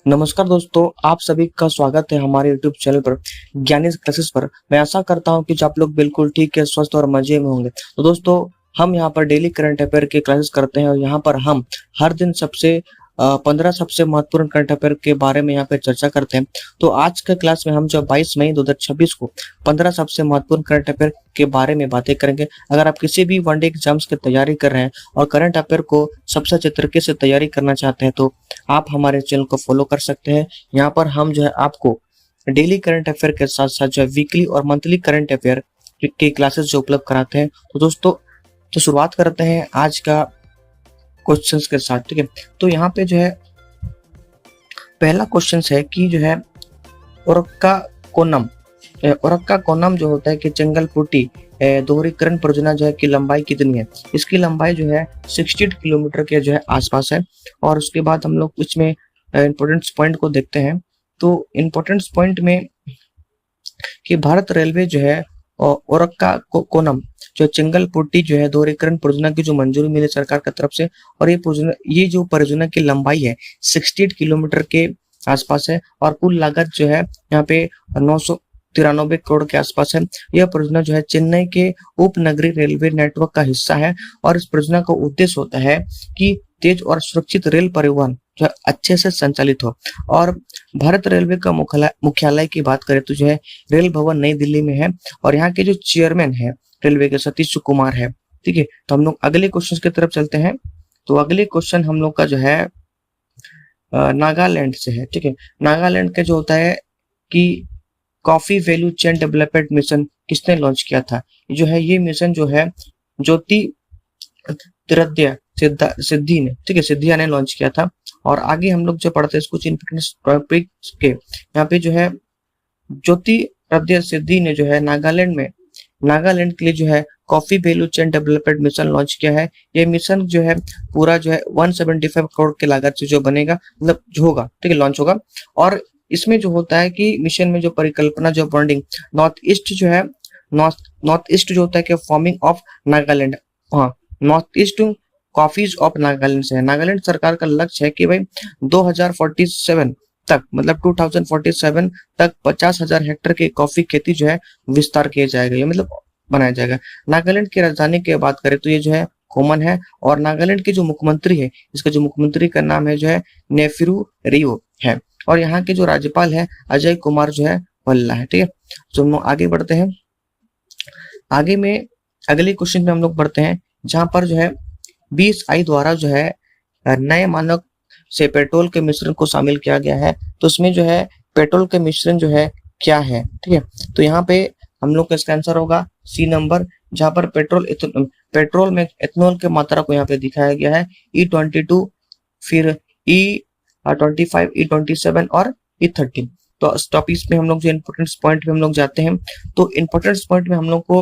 नमस्कार दोस्तों, आप सभी का स्वागत है हमारे YouTube चैनल पर ज्ञानी क्लासेस पर। मैं आशा करता हूं कि आप लोग बिल्कुल ठीक है, स्वस्थ और मजे में होंगे। तो दोस्तों, हम यहां पर डेली करंट अफेयर की क्लासेस करते हैं और यहां पर हम हर दिन 15 सबसे महत्वपूर्ण करंट अफेयर के बारे में यहाँ पे चर्चा करते हैं। तो आज के क्लास में हम जो 22 मई 2026 को 15 सबसे महत्वपूर्ण करंट अफेयर के बारे में बातें करेंगे। अगर आप किसी भी वनडे एग्जाम्स की तैयारी कर रहे हैं और करंट अफेयर को सबसे अच्छे तरीके से तैयारी करना चाहते हैं तो आप हमारे चैनल को फॉलो कर सकते हैं। यहाँ पर हम जो है आपको डेली करंट अफेयर के साथ साथ जो है वीकली और मंथली करंट अफेयर की क्लासेस जो उपलब्ध कराते हैं। तो दोस्तों, तो शुरुआत करते हैं आज का क्वेश्चंस के साथ। ठीक है, तो यहाँ पे जो है पहला क्वेश्चन है कि जो है ओरक्का कोनम जो होता है कि चंगलपुटी दोहरीकरण परियोजना जो है की लंबाई कितनी है। इसकी लंबाई जो है 68 किलोमीटर के जो है आसपास है। और उसके बाद हम लोग इसमें इंपॉर्टेंट पॉइंट को देखते हैं। तो इंपॉर्टेंट पॉइंट में कि भारत रेलवे जो है ओरक्का कोनम जो चंगलपुटी जो है दोहरीकरण परियोजना की जो मंजूरी मिली सरकार की तरफ से, और ये जो परियोजना की लंबाई है 68 किलोमीटर के आसपास है और कुल लागत जो है यहाँ पे 993 करोड़ के आसपास है। यह परियोजना जो है चेन्नई के उपनगरीय रेलवे नेटवर्क का हिस्सा है और इस परियोजना का उद्देश्य होता है कि तेज और सुरक्षित रेल परिवहन जो है अच्छे से संचालित हो। और भारत रेलवे का मुख्यालय की बात करें तो जो है रेल भवन नई दिल्ली में है और यहाँ के जो चेयरमैन है रेलवे के सतीश कुमार है। ठीक है, तो हम लोग अगले क्वेश्चन की तरफ चलते हैं। तो अगले क्वेश्चन हम लोग का जो है नागालैंड से है। ठीक है, नागालैंड का जो होता है कि coffee value chain development mission किसने लॉन्च किया था। जो है ये मिशन जो है ज्योतिरादित्य सिद्धि ने, ठीक है, सिद्धिया ने लॉन्च किया था। और आगे हम लोग जो पढ़ते हैं कुछ इंपॉर्टेंट टॉपिक्स के, यहाँ पे जो है ज्योतिरादित्य सिद्धि ने जो है नागालैंड के लिए जो है coffee value chain development mission launch किया है। ये मिशन जो है पूरा जो है 175 करोड़ की लागत से जो बनेगा, मतलब जो होगा, ठीक है, लॉन्च होगा। और इसमें जो होता है कि मिशन में जो परिकल्पना जो बॉन्डिंग नॉर्थ ईस्ट जो होता है कि फॉर्मिंग ऑफ नागालैंड, हाँ, north east coffees of Nagaland से है। नागालैंड सरकार का लक्ष्य है कि भाई 2047 तक, मतलब 2047 तक 50,000 हेक्टेयर की कॉफी खेती जो है विस्तार किया जाएगा, ये मतलब बनाया जाएगा। नागालैंड की राजधानी की बात करें तो ये जो है कॉमन है। और नागालैंड के जो मुख्यमंत्री है, इसका जो मुख्यमंत्री का नाम है जो है नेफिरू रियो है। और यहाँ के जो राज्यपाल है अजय कुमार जो है भल्ला है। ठीक है, तो हम लोग आगे बढ़ते हैं। आगे में अगले क्वेश्चन में हम लोग बढ़ते हैं जहां पर जो है BSI द्वारा जो है नए मानक से पेट्रोल के मिश्रण को शामिल किया गया है। तो उसमें जो है पेट्रोल के मिश्रण जो है क्या है। ठीक है, तो यहाँ पे हम लोग का इसका आंसर होगा C नंबर, जहां पर पेट्रोल में एथेनॉल के मात्रा को यहाँ पे दिखाया गया है E22, फिर E25, E27 और E30। तो इस टॉपिक में हम लोग जो इम्पोर्टेंट पॉइंट में हम लोग जाते हैं। तो इम्पोर्टेंट पॉइंट में हम लोग को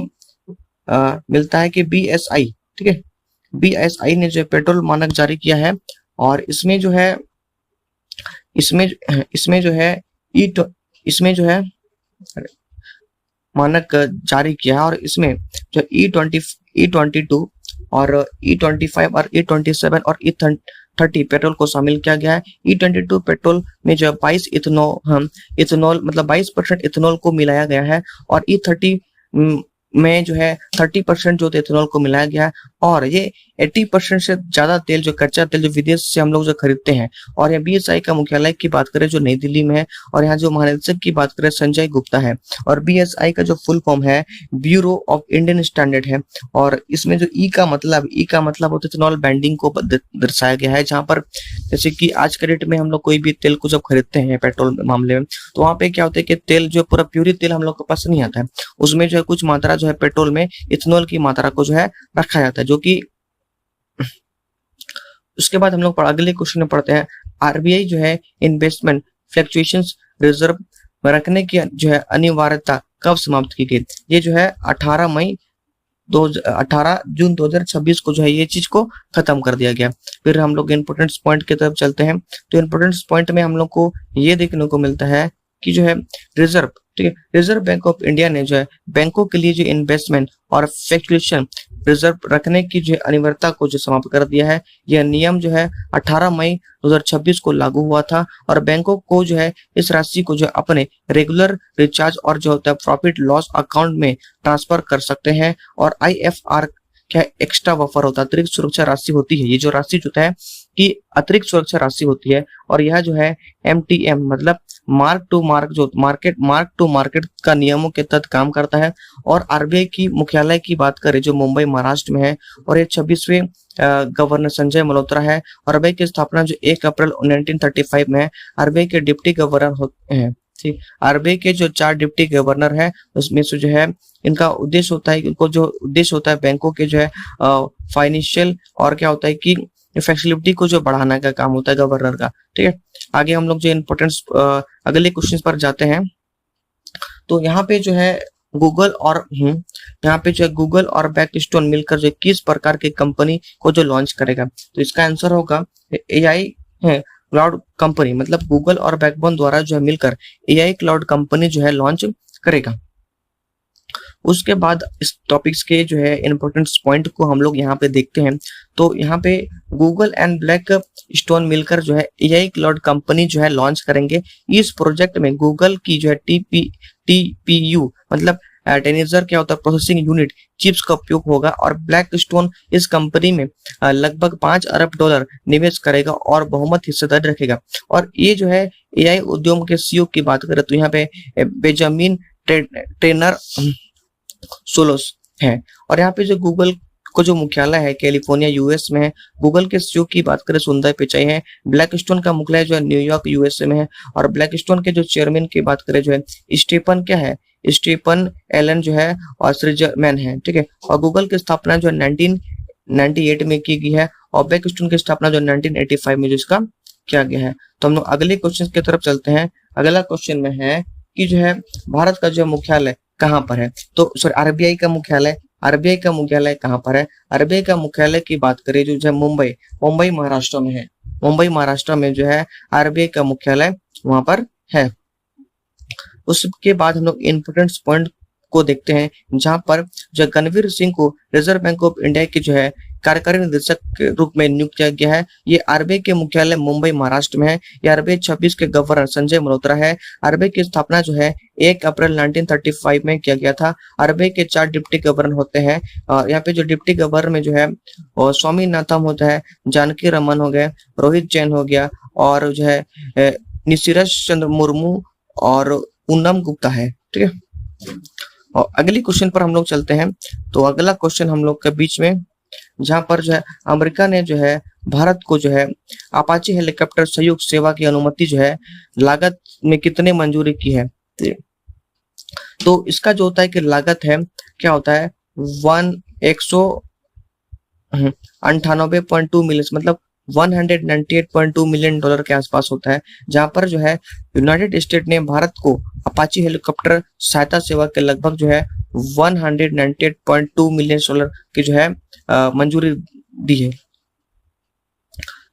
मिलता है कि BSI, ठीक है, BSI ने जो पेट्रोल मानक जारी किया है और इसमें जो है मानक जारी किया है। और इसमें जो E22 और E25 और E27 और E30 पेट्रोल को शामिल किया गया है। E22 पेट्रोल में जो 22 इथेनॉल मतलब 22% इथेनॉल को मिलाया गया है और E30 में जो है 30% जो इथेनॉल को मिलाया गया है। और ये 80% से ज्यादा तेल जो कच्चा तेल जो विदेश से हम लोग जो खरीदते हैं। और यहाँ BSI का मुख्यालय की बात करें जो नई दिल्ली में है और यहाँ जो महानिदेशक की बात करें संजय गुप्ता है। और BSI का जो फुल फॉर्म है ब्यूरो ऑफ इंडियन स्टैंडर्ड है। और इसमें जो ई का मतलब होता है इथेनॉल ब्रांडिंग को दर्शाया गया है। जहाँ पर जैसे कि आज के डेट में हम लोग कोई भी तेल को जब खरीदते हैं पेट्रोल मामले में, तो वहाँ पे क्या होता है कि तेल जो पूरा प्योरी तेल हम लोग के पास नहीं आता है, उसमें जो है कुछ मात्रा जो है पेट्रोल में इथेनॉल की मात्रा को जो है रखा जाता है, जो कि उसके बाद हम लोग अगले क्वेश्चन में पढ़ते हैं। RBI जो है इन्वेस्टमेंट फ्लक्चुएशंस रिजर्व में रखने की जो है अनिवार्यता कब समाप्त की गई। ये जो है 18 जून 2026 को जो है ये चीज को खत्म कर दिया गया। फिर हम लोग इंपोर्टेंट पॉइंट की तरफ चलते हैं। तो इंपोर्टेंट पॉइंट में हम लोग को ये देखने को मिलता है कि जो है रिजर्व, ठीक है, रिजर्व बैंक ऑफ इंडिया ने जो है बैंकों के लिए जो इन्वेस्टमेंट और फ्लक्चुएशन रिजर्व रखने की जो अनिवार्यता को जो समाप्त कर दिया है। यह नियम जो है 18 मई 2026 को लागू हुआ था और बैंकों को जो है इस राशि को जो अपने रेगुलर रिचार्ज और जो होता है प्रॉफिट लॉस अकाउंट में ट्रांसफर कर सकते हैं। और IFR क्या एक्स्ट्रा बफर होता है, अतिरिक्त सुरक्षा राशि होती है। ये जो राशि जो है कि अतिरिक्त सुरक्षा राशि होती है और यह जो है MTM मतलब मार्क टू मार्केट का नियमों के तहत काम करता है। और RBI की मुख्यालय की बात करें जो मुंबई महाराष्ट्र में है और ये 26वें गवर्नर संजय मल्होत्रा है। और RBI की स्थापना जो 1 अप्रैल 1935 में है। RBI के डिप्टी गवर्नर होते हैं। ठीक, RBI के जो 4 डिप्टी गवर्नर है उसमें से जो है इनका उद्देश्य होता है, इनको जो उद्देश्य होता है बैंकों के जो है फाइनेंशियल और क्या होता है कि फ्लेक्सिबिलिटी को जो बढ़ाने का काम होता है गवर्नर का। ठीक है, आगे हम लोग जो इम्पोर्टेंस अगले क्वेश्चन पर जाते हैं। तो यहाँ पे जो है गूगल और बैकस्टोन मिलकर जो किस प्रकार की कंपनी को जो लॉन्च करेगा, तो इसका आंसर होगा AI है क्लाउड कंपनी, मतलब गूगल और बैकबोन द्वारा जो है मिलकर AI क्लाउड कंपनी जो है लॉन्च करेगा। उसके बाद इस टॉपिक्स के जो है इंपॉर्टेंट पॉइंट को हम लोग यहाँ पे देखते हैं। तो यहाँ पे गूगल एंड ब्लैक स्टोन मिलकर जो है AI क्लाउड कंपनी जो है लॉन्च करेंगे। इस प्रोजेक्ट में गूगल की जो है TPU मतलब टेनिजर क्या होता है प्रोसेसिंग यूनिट चिप्स का उपयोग होगा और ब्लैक स्टोन इस कंपनी में लगभग $5 अरब निवेश करेगा और बहुमत हिस्सेदारी रखेगा। और ये जो है AI उद्योग के CEO की बात करें तो यहाँ पे बेंजामिन ट्रेनर सोलोस है। और यहाँ पे जो गूगल को जो मुख्यालय है कैलिफोर्निया US में है। गूगल के CEO की बात करें सुंदर पिचाई है। ब्लैक स्टोन का मुख्यालय जो है न्यूयॉर्क USA में है। और ब्लैक स्टोन के जो चेयरमैन की बात करें जो है स्टीफन एलन जो है और स्विट्जरलैंड है। ठीक है, और गूगल की स्थापना जो है 1998 में की गई है और ब्लैक स्टोन की स्थापना जो 1985 में जो इसका किया गया है। तो हम लोग अगले क्वेश्चन की तरफ चलते हैं। अगला क्वेश्चन में है कि जो है भारत का जो मुख्यालय कहाँ पर है, तो सॉरी RBI का मुख्यालय कहाँ पर है। RBI का मुख्यालय की बात करें जो है मुंबई महाराष्ट्र में है। मुंबई महाराष्ट्र में जो है RBI का मुख्यालय वहां पर है। उसके बाद हम लोग इंपोर्टेंट पॉइंट को देखते हैं जहां पर जो गणवीर सिंह को रिजर्व बैंक ऑफ इंडिया के जो है कार्यकारी निदेशक के रूप में नियुक्त किया गया है। ये RBI के मुख्यालय मुंबई महाराष्ट्र में है। ये RBI 26 के गवर्नर संजय मल्होत्रा है। RBI की स्थापना जो है 1 अप्रैल 1935 में किया गया था। RBI के 4 डिप्टी गवर्नर होते हैं। यहाँ पे जो डिप्टी गवर्नर में जो है स्वामीनाथन होता है, जानकी रमन हो गए, रोहित जैन हो गया और जो है निशिरस चंद्र मुर्मू और पूनम गुप्ता है। ठीक है, और अगली क्वेश्चन पर हम लोग चलते हैं। तो अगला क्वेश्चन हम लोग के बीच में जहां पर जो है अमेरिका ने जो है भारत को जो है अपाचे हेलीकॉप्टर संयुक्त सेवा की अनुमति जो है लागत में कितने मंजूरी की है। तो इसका जो होता है कि लागत है क्या होता है 198.2 मिलियन मतलब $198.2 मिलियन के आसपास होता है। जहां पर जो है यूनाइटेड स्टेट ने भारत को अपाची हेलीकॉप्टर सहायता सेवा के लगभग जो है $198.2 मिलियन की जो है मंजूरी दी है।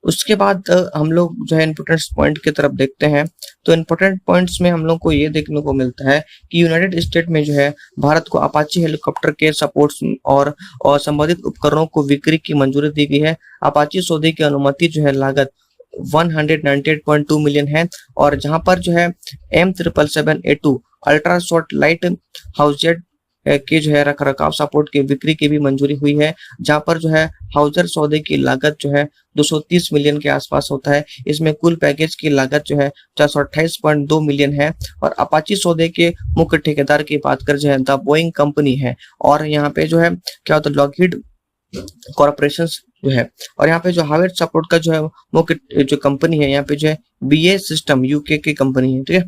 उसके बाद हम लोग जो है इंपोर्टेंट पॉइंट की तरफ देखते हैं। तो इंपोर्टेंट पॉइंट्स में हम लोग को ये देखने को मिलता है कि यूनाइटेड स्टेट में जो है भारत को अपाची हेलीकॉप्टर के सपोर्ट और संबंधित उपकरणों को बिक्री की मंजूरी दी गई है। अपाची सौदे की अनुमति जो है लागत 198.2 मिलियन है। और जहां पर जो है M777A2 अल्ट्रा शॉर्ट लाइट हाउसजेट के जो है रखरखाव सपोर्ट की बिक्री की भी मंजूरी हुई है। जहां पर जो है हाउजर सौदे की लागत जो है 230 मिलियन के आसपास होता है। इसमें कुल पैकेज की लागत जो है 428.2 मिलियन है। और अपाची सौदे के मुख्य ठेकेदार की बात कर जो है द बोइंग कंपनी है। और यहाँ पे जो है क्या होता है लॉकहीड कॉर्पोरेशन जो है। और यहाँ पे जो हार्वर्ड सपोर्ट का जो है मुख्य जो कंपनी है यहाँ पे जो है BAE सिस्टम UK की कंपनी है। ठीक है,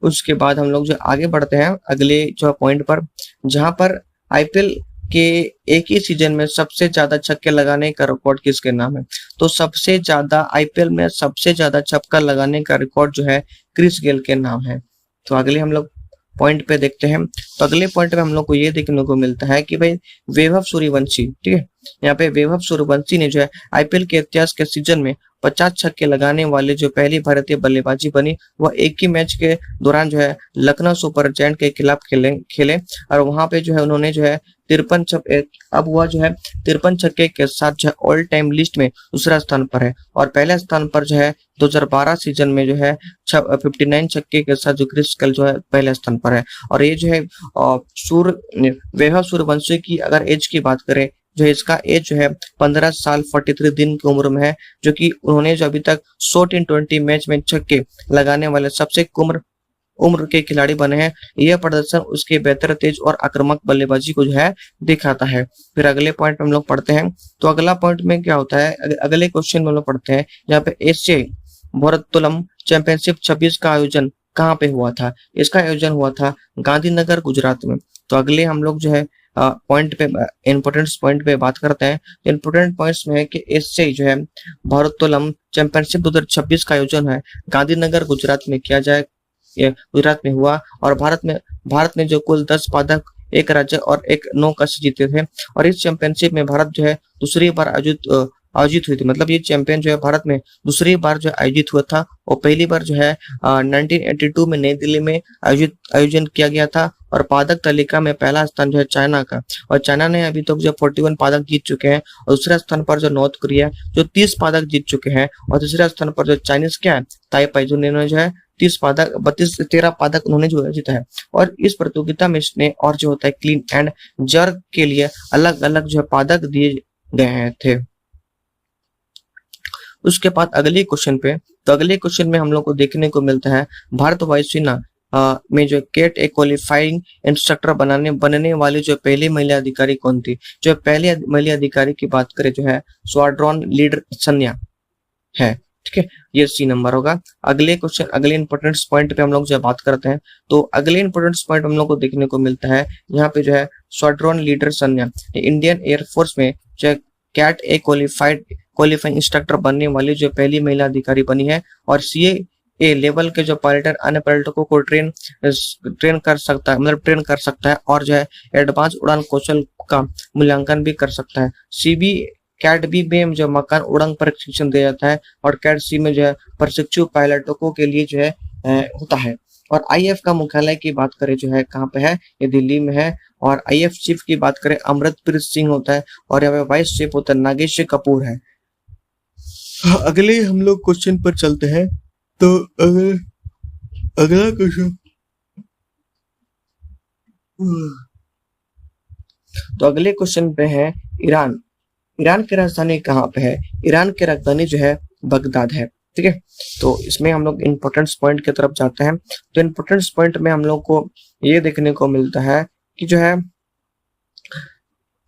उसके बाद हम लोग जो आगे बढ़ते हैं अगले जो पॉइंट पर, जहां पर IPL के एक ही सीजन में सबसे ज्यादा छक्के लगाने का रिकॉर्ड किसके नाम है। तो सबसे ज्यादा IPL में सबसे ज्यादा छक्का लगाने का रिकॉर्ड जो है क्रिस गेल के नाम है। तो अगले हम लोग पॉइंट पे देखते हैं। तो अगले पॉइंट पे हम लोग को ये देखने को मिलता है कि भाई वैभव सूर्यवंशी, ठीक है, यहाँ पे वैभव सूर्यवंशी ने जो है IPL के इतिहास के सीजन में 50 छक्के लगाने वाले जो पहली भारतीय बल्लेबाजी बनी, वह एक ही मैच के दौरान जो है लखनऊ सुपर जायंट के खिलाफ खेले और वहां पे जो है उन्होंने जो है 53 छक्के, अब वह जो है 53 छक्के के साथ जो है ऑल टाइम लिस्ट में दूसरा स्थान पर है और पहले स्थान पर जो है 2012 सीजन में जो है 59 छक्के के साथ जो क्रिस गेल जो है पहले स्थान पर है। और ये जो है वैभव सूर्यवंशी की अगर एज की बात करें, जो इसका एज जो है 15 साल 43 दिन की उम्र में है, जो कि उन्होंने जो अभी तक 100 T20 मैच में छक्के लगाने वाले सबसे उम्र के खिलाड़ी बने हैं। यह प्रदर्शन उसके बेहतर तेज और आक्रामक बल्लेबाजी को जो है दिखाता है। फिर अगले पॉइंट में हम लोग पढ़ते हैं। तो अगला पॉइंट में क्या होता है, अगले क्वेश्चन में हम लोग पढ़ते हैं जहाँ पे एशियाई भारोत्तोलन चैंपियनशिप 26 का आयोजन कहाँ पे हुआ था। इसका आयोजन हुआ था गांधीनगर, गुजरात में। तो अगले हम लोग जो है पॉइंट पे इंपोर्टेंट पॉइंट पे बात करते हैं। इंपोर्टेंट पॉइंट्स में है कि एशियाई जो है भारोत्तोलन चैंपियनशिप 2026 का आयोजन है गांधीनगर, गुजरात में किया जाए, गुजरात में हुआ। और भारत ने जो कुल 10 पदक, एक राज्य और एक 9 कश जीते थे। और इस चैंपियनशिप में भारत जो है दूसरी बार आयोजित हुई थी। मतलब ये चैंपियन जो है भारत में दूसरी बार जो आयोजित हुआ था और पहली बार जो है 1982 में नई दिल्ली में आयोजन किया गया था। और पदक तालिका में पहला स्थान जो है चाइना का, और चाइना ने अभी तक जो 41 पदक जीत चुके हैं। और दूसरे स्थान पर जो नॉर्थ कोरिया जो 30 पदक जीत चुके हैं। और तीसरे स्थान पर जो चाइनीज क्या है ताइपाई, जिन्होंने जो है 13 पदक उन्होंने जो है जीता है। और इस प्रतियोगिता में इसने और जो होता है क्लीन एंड जर्क के लिए अलग अलग जो है पदक दिए गए थे। उसके बाद अगले क्वेश्चन पे, तो अगले क्वेश्चन में हम लोग को देखने को मिलता है भारत वायुसेना में जो कैट ए क्वालिफाइंग इंस्ट्रक्टर बनने वाली जो पहली महिला अधिकारी कौन थी। जो पहली महिला अधिकारी की बात करें जो है स्क्वाड्रन लीडर सन्या है। ठीक है, ये सी नंबर होगा। अगले क्वेश्चन, अगले इंपोर्टेंट पॉइंट पे हम लोग जो बात करते हैं। तो अगले इंपोर्टेंट पॉइंट हम लोग को देखने को मिलता है यहाँ पे जो है स्क्वाड्रन लीडर सन्या इंडियन एयरफोर्स में जो कैट ए क्वालिफाइंग इंस्ट्रक्टर बनने वाली जो पहली महिला अधिकारी बनी है। और CA लेवल के जो पायलट अन्य पायलटों को ट्रेन कर सकता है, मतलब ट्रेन कर सकता है। और जो है एडवांस उड़ान कौशल का मूल्यांकन भी कर सकता है। CB कैट बी में जो मकान उड़ान प्रशिक्षण दिया जाता है। और कैट C में जो है प्रशिक्षु पायलटों के लिए जो है होता है। और IF का मुख्यालय की बात करें जो है कहाँ पे है, ये दिल्ली में है। और IF चीफ की बात करें अमृतप्रीत सिंह होता है। और यहाँ पे वाइस चीफ होता है नागेश कपूर है। अगले हम लोग क्वेश्चन पर चलते हैं। तो अगला क्वेश्चन, तो अगले क्वेश्चन पे है ईरान की राजधानी कहाँ पे है। ईरान की राजधानी जो है बगदाद है। ठीक है, तो इसमें हम लोग इंपोर्टेंट पॉइंट की तरफ जाते हैं। तो इंपोर्टेंट पॉइंट में हम लोग को ये देखने को मिलता है कि जो है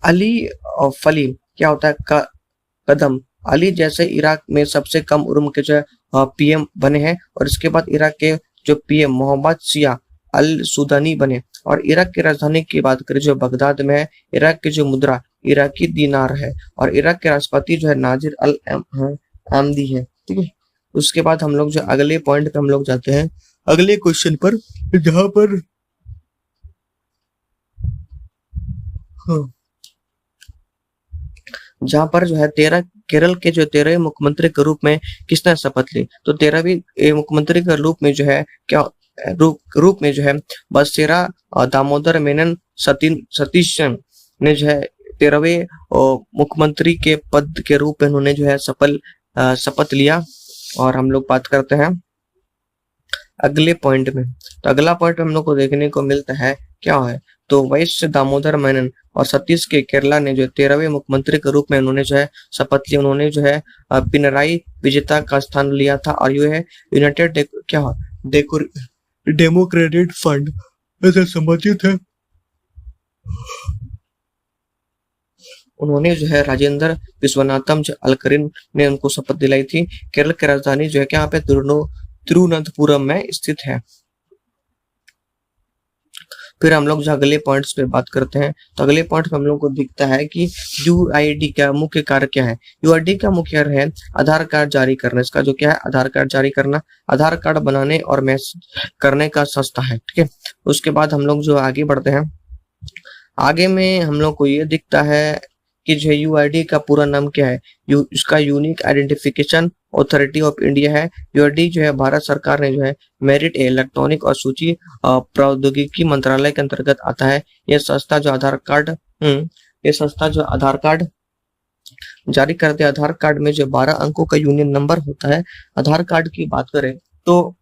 अली फली क्या होता है कदम अली जैसे इराक में सबसे कम उम्र के जो PM बने हैं। और इसके बाद इराक के जो PM मोहम्मद सिया अल सुदानी बने। और इराक की राजधानी की बात करें जो बगदाद में है। इराक की जो मुद्रा इराकी दीनार है। और इराक के राष्ट्रपति जो है नाजिर अल आमदी है। ठीक है, उसके बाद हम लोग जो अगले पॉइंट पे हम लोग जाते हैं, अगले क्वेश्चन पर, जहां पर जो है केरल के जो 13वें मुख्यमंत्री के रूप में किसने शपथ ली। तो 13वें मुख्यमंत्री के रूप में जो है रूप में जो है बसेरा दामोदर मेनन सतीश ने जो है 13वें मुख्यमंत्री के पद के रूप में उन्होंने जो है शपथ लिया। और हम लोग बात करते हैं अगले पॉइंट में। तो अगला पॉइंट हम लोग को देखने को मिलता है क्या है, तो वैश्य दामोदर मेनन और सतीश के केरला ने जो 13वें मुख्यमंत्री के रूप में उन्होंने जो है शपथ ली। उन्होंने जो है पिनराई विजेता का स्थान लिया था। और ये है यूनाइटेड डेमोक्रेटिक फ्रंट ऐसे संबंधित है। उन्होंने जो है राजेंद्र विश्वनाथम अलकरिन ने उनको शपथ दिलाई थी। केरल की राजधानी जो है यहाँ पे तिरुवनंतपुरम में स्थित है। फिर हम लोग जो अगले पॉइंट्स पे बात करते हैं, तो अगले पॉइंट में हम लोग को दिखता है कि UID का मुख्य कार्य क्या है। UID का मुख्य कार्य है आधार कार्ड जारी करना। इसका जो क्या है आधार कार्ड जारी करना, आधार कार्ड बनाने और मैसेज करने का संस्था है। ठीक है, उसके बाद हम लोग जो आगे बढ़ते हैं, आगे में हम लोग को ये दिखता है कि जो UID का पूरा नाम क्या है, इसका unique identification authority of India है। यूआईडी जो है भारत सरकार ने जो है मेरिट इलेक्ट्रॉनिक और सूची प्रौद्योगिकी मंत्रालय के अंतर्गत आता है। ये संस्था जो आधार कार्ड जारी करते हैं। आधार कार्ड में जो 12 अंकों का यूनियन नंबर होता है। आधार कार्ड की बात करें तो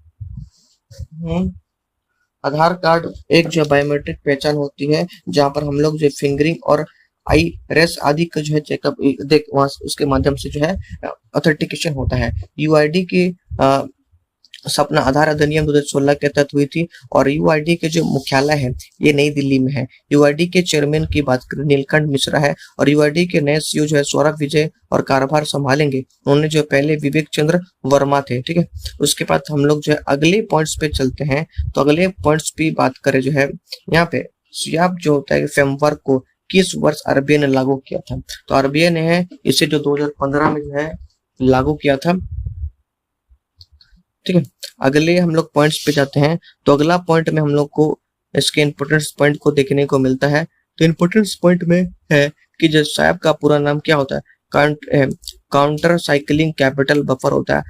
आधार कार्ड एक जो बायोमेट्रिक पहचान होती है, जहां पर हम लोग जो फिंगरिंग और आई रेस आदि का जो है चेकअप देख वहां उसके माध्यम से जो है ऑथेंटिकेशन होता है। यूआईडी की सपना आधार अधिनियम 2016 के तहत हुई थी और यूआईडी के जो मुख्यालय है ये नई दिल्ली में है। यूआईडी के चेयरमैन की बात करें नीलकंठ मिश्रा है और यूआईडी के नए सीईओ जो है सौरभ विजय और कार्यभार संभालेंगे। उन्होंने जो पहले विवेक चंद्र वर्मा थे। ठीक है, उसके बाद हम लोग जो है अगले पॉइंट्स पे चलते हैं। तो अगले पॉइंट्स पे बात करें जो है यहाँ पे SWIFT जो होता है फ्रेमवर्क को किस वर्ष आरबीआई ने लागू किया था। तो आरबीआई ने है इसे जो 2015 में जो है लागू किया था। ठीक है, अगले हम लोग पॉइंट्स पे जाते हैं। तो अगला पॉइंट में हम लोग को इसके इंपोर्टेंस पॉइंट को देखने को मिलता है। तो इंपोर्टेंस पॉइंट में है कि जो SWIFT का पूरा नाम क्या होता है, काउंटर साइकिलिंग कैपिटल बफर होता है।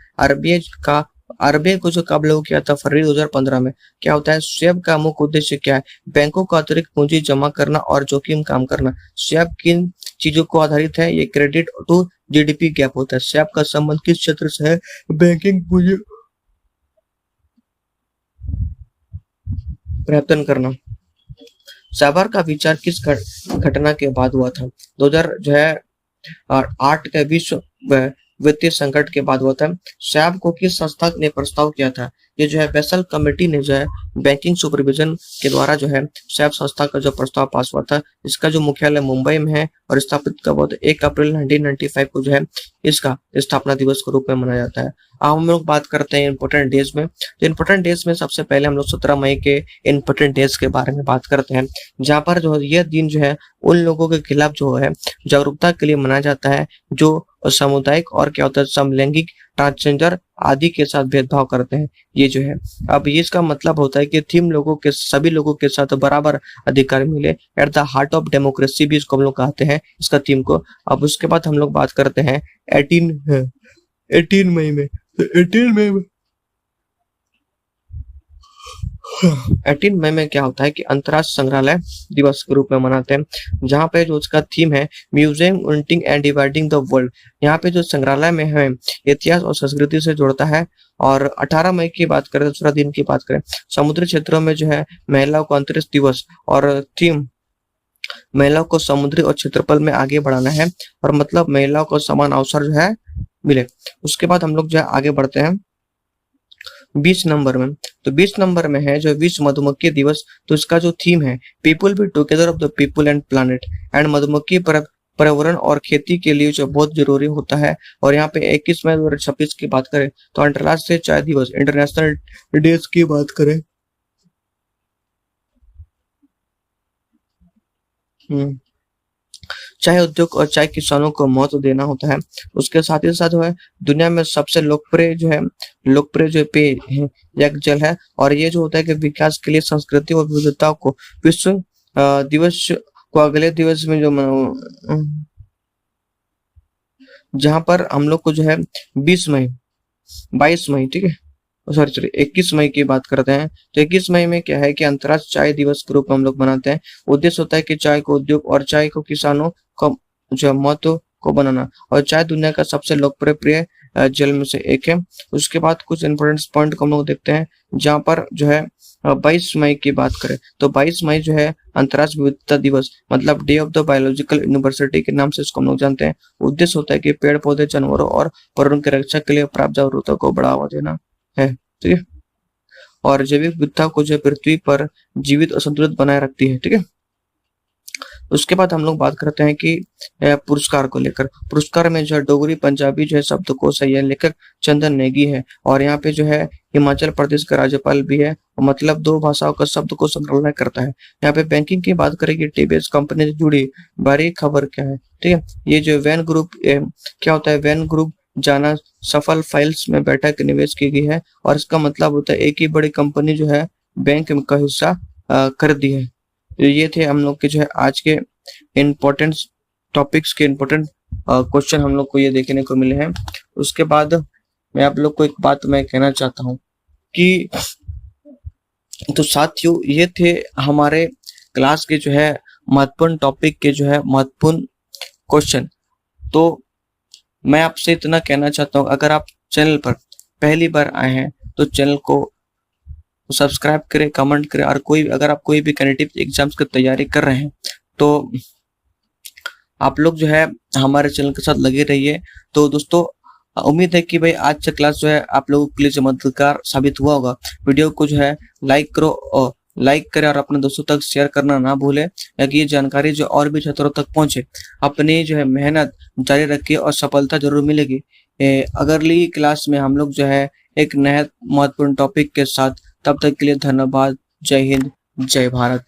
आरबीआई को जो कब लागू किया था, फरवरी 2015 में। क्या होता है SWIFT का मुख्य उद्देश्य क्या है, बैंकों का अतिरिक्त पूंजी जमा करना और जोखिम कम करना। SWIFT किन चीजों को आधारित है, ये क्रेडिट टू जीडीपी गैप होता है। SWIFT का संबंध किस क्षेत्र से है, बैंकिंग पूंजी प्रयत्न करना। साइबर का विचार किस घटना के बाद हुआ था, 2008 के विश्व वित्तीय संकट के बाद हुआ था। SWIFT को किस संस्था ने प्रस्ताव किया था, ये जो है बेसल कमेटी ने जो है बैंकिंग सुपरविजन के द्वारा जो है SWIFT संस्था का जो प्रस्ताव पास हुआ था। इसका जो मुख्यालय मुंबई में है और स्थापित कब हुआ था, 1 अप्रैल 1995 को जो है इसका स्थापना दिवस के रूप में मनाया जाता है। अब हम लोग बात करते हैं इंपोर्टेंट डेज में। तो इंपोर्टेंट डेज में सबसे पहले हम लोग 17 मई के इंपोर्टेंट डेज के बारे में बात करते हैं, जहां पर जो यह दिन जो है उन लोगों के खिलाफ जो है जागरूकता के लिए मनाया जाता है जो सामुदायिक और क्या होता है समलैंगिक, ट्रांसजेंडर आदि के साथ भेदभाव करते हैं। ये जो है अब ये इसका मतलब होता है कि सभी लोगों के साथ बराबर अधिकार मिले। At the heart of democracy भी इसको हम लोग कहते हैं इसका थीम को। अब उसके बाद हम लोग बात करते हैं 18 मई में। 18 मई में क्या होता है कि अंतर्राष्ट्रीय संग्रहालय दिवस के रूप में मनाते हैं, जहाँ पे जो उसका थीम है museum uniting and dividing the world. यहाँ पे जो संग्रहालय में है इतिहास और संस्कृति से जोड़ता है। और 18 मई की बात करें, दूसरा दिन की बात करें, समुद्री क्षेत्रों में जो है महिलाओं को अंतरिक्ष दिवस और थीम महिलाओं को समुद्री और क्षेत्रफल में आगे बढ़ाना है और मतलब महिलाओं को समान अवसर जो है मिले। उसके बाद हम लोग जो है आगे बढ़ते हैं 20 नंबर में। तो 20 नंबर में है जो विश्व मधुमक्खी दिवस। तो इसका जो थीम है people be together of the people and planet and मधुमक्खी पर्यावरण और खेती के लिए जो बहुत जरूरी होता है। और यहाँ पे 21 मई 2026 की बात करें तो अंतर्राष्ट्रीय चाय दिवस, इंटरनेशनल डेज की बात करें चाय उद्योग और चाय किसानों को महत्व देना होता है। उसके साथ ही साथ जो है दुनिया में सबसे लोकप्रिय जो पेय है यज्ञ जल है। और ये जो होता है कि विकास के लिए संस्कृति और विविधताओं को विश्व दिवस को अगले दिवस में जो जहां पर हम लोग को जो है 22 मई ठीक है सॉरी 21 मई की बात करते हैं। तो 21 मई में क्या है कि अंतर्राष्ट्रीय चाय दिवस के रूप में हम लोग मनाते हैं। उद्देश्य होता है कि चाय को उद्योग और चाय को किसानों को जो महत्व को बनाना। और चाय दुनिया का सबसे लोकप्रिय जल में से एक है। उसके बाद कुछ इंपोर्टेंट पॉइंट को हम लोग देखते हैं, जहां पर जो है 22 मई की बात करें तो 22 मई जो है अंतर्राष्ट्रीय विविधता दिवस मतलब day of the biological university के नाम से इसको हम लोग जानते हैं। उद्देश्य होता है कि पेड़ पौधे, जानवरों और पर्यावरण की रक्षा के लिए प्राप्त जागरूकता को बढ़ावा देना है। ठीक है, और जैविक विविधता को जो पृथ्वी पर जीवित और संतुलित बनाए रखती है। ठीक है, उसके बाद हम लोग बात करते हैं कि पुरस्कार को लेकर। पुरस्कार में जो है डोगरी पंजाबी जो है शब्दकोश है, यह लेखक चंदन नेगी है। और यहाँ पे जो है हिमाचल प्रदेश का राज्यपाल भी है, मतलब 2 भाषाओं का शब्द को संग्रह करता है। यहाँ पे बैंकिंग की बात करेंगे, टीबीएस कंपनी से जुड़ी बड़ी खबर क्या है। ठीक है, ये जो वैन ग्रुप क्या होता है, वैन ग्रुप जाना सफल फाइल्स में बैठक निवेश की गई है। और इसका मतलब होता है एक ही बड़ी कंपनी जो है बैंक का हिस्सा कर दी है। ये थे हम लोग के जो है आज के इम्पोर्टेंट टॉपिक्स के इम्पोर्टेंट क्वेश्चन हम लोग को ये देखने को मिले हैं। उसके बाद मैं आप लोग को एक बात मैं कहना चाहता हूँ कि तो साथियों, ये थे हमारे क्लास के जो है महत्वपूर्ण टॉपिक के जो है महत्वपूर्ण क्वेश्चन। तो मैं आपसे इतना कहना चाहता हूँ, अगर आप चैनल पर पहली बार आए हैं तो चैनल को सब्सक्राइब करें, कमेंट करें, और अगर आप कोई भी कैंडिडेट एग्जाम्स की तैयारी कर रहे हैं तो आप लोग जो है हमारे चैनल के साथ लगे रहिए। तो दोस्तों, उम्मीद है कि भाई आज का क्लास जो है आप लोगों के लिए जो मददगार साबित हुआ होगा। वीडियो को जो है लाइक करो और लाइक करें और अपने दोस्तों तक शेयर करना ना भूलें, ताकि ये जानकारी जो और भी छात्रों तक पहुंचे। अपनी जो है मेहनत जारी रखिए और सफलता जरूर मिलेगी। अगली क्लास में हम लोग जो है एक नया महत्वपूर्ण टॉपिक के साथ, तब तक के लिए धन्यवाद। जय हिंद, जय भारत।